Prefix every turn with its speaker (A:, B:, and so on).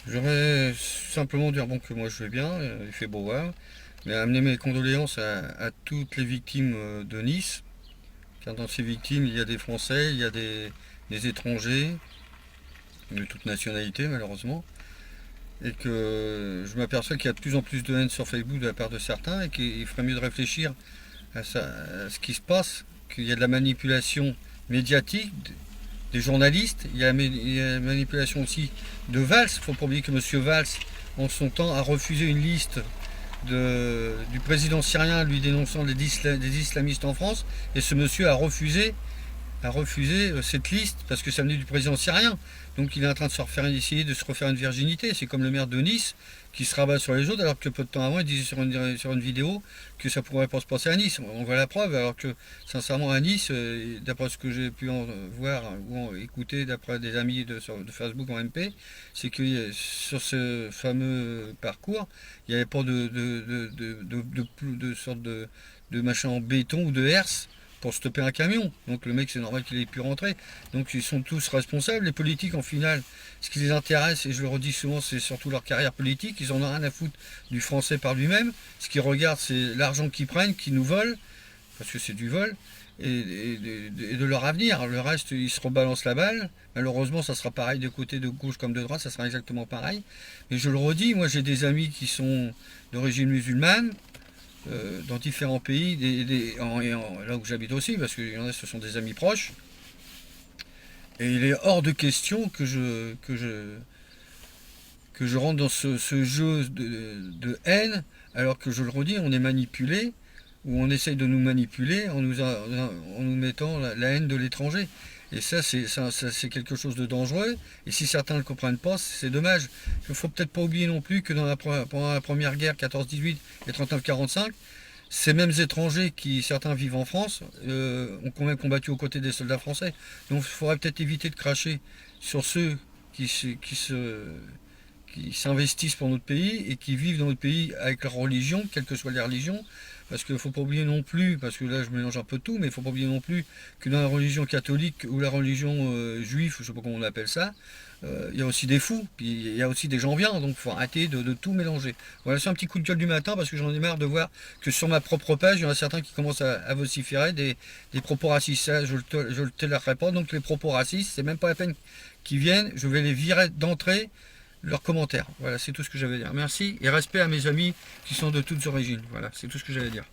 A: J'aurais simplement dire bon que moi je vais bien, il fait beau voir, mais amener mes condoléances à toutes les victimes de Nice, car dans ces victimes il y a des Français, il y a des étrangers, de toute nationalité malheureusement, et que je m'aperçois qu'il y a de plus en plus de haine sur Facebook de la part de certains, et qu'il ferait mieux de réfléchir à ce qui se passe, qu'il y a de la manipulation médiatique, des journalistes, il y a la manipulation aussi de Valls. Il ne faut pas oublier que M. Valls, en son temps, a refusé une liste du président syrien lui dénonçant des islamistes en France, et ce monsieur a refusé cette liste parce que ça venait du président syrien. Donc il est en train de essayer de se refaire une virginité. C'est comme le maire de Nice qui se rabat sur les autres alors que peu de temps avant il disait sur une vidéo que ça pourrait pas se passer à Nice. On voit la preuve alors que sincèrement à Nice, d'après ce que j'ai pu voir ou écouter d'après des amis de Facebook en MP, c'est que sur ce fameux parcours, il n'y avait pas de sorte de machin en béton ou de herse pour stopper un camion. Donc le mec, c'est normal qu'il ait pu rentrer. Donc ils sont tous responsables. Les politiques, en finale, ce qui les intéresse, et je le redis souvent, c'est surtout leur carrière politique. Ils en ont rien à foutre du français par lui-même. Ce qu'ils regardent, c'est l'argent qu'ils prennent, qu'ils nous volent, parce que c'est du vol, et de leur avenir. Le reste, ils se rebalancent la balle. Malheureusement, ça sera pareil de côté de gauche comme de droite, ça sera exactement pareil. Mais je le redis, moi j'ai des amis qui sont d'origine musulmane, dans différents pays, là où j'habite aussi, parce qu'il y en a, ce sont des amis proches. Et il est hors de question que je rentre dans ce jeu de haine, alors que je le redis, on est manipulé, ou on essaye de nous manipuler en nous mettant la haine de l'étranger. Et c'est quelque chose de dangereux. Et si certains ne le comprennent pas, c'est dommage. Il ne faut peut-être pas oublier non plus que pendant la première guerre 14-18 et 39-45, ces mêmes étrangers qui, certains vivent en France, ont quand même combattu aux côtés des soldats français. Donc il faudrait peut-être éviter de cracher sur ceux qui s'investissent pour notre pays et qui vivent dans notre pays avec leur religion, quelles que soient les religions. Parce qu'il ne faut pas oublier non plus, parce que là je mélange un peu tout, mais il ne faut pas oublier non plus que dans la religion catholique ou la religion juive, je ne sais pas comment on appelle ça, il y a aussi des fous, puis il y a aussi des gens bien, donc il faut arrêter de tout mélanger. Voilà, c'est un petit coup de gueule du matin parce que j'en ai marre de voir que sur ma propre page, il y en a certains qui commencent à vociférer des propos racistes. Ça, je ne le tolérerai pas, donc les propos racistes, c'est même pas la peine qu'ils viennent, je vais les virer d'entrée leurs commentaires. Voilà, c'est tout ce que j'avais à dire. Merci et respect à mes amis qui sont de toutes origines. Voilà, c'est tout ce que j'avais à dire.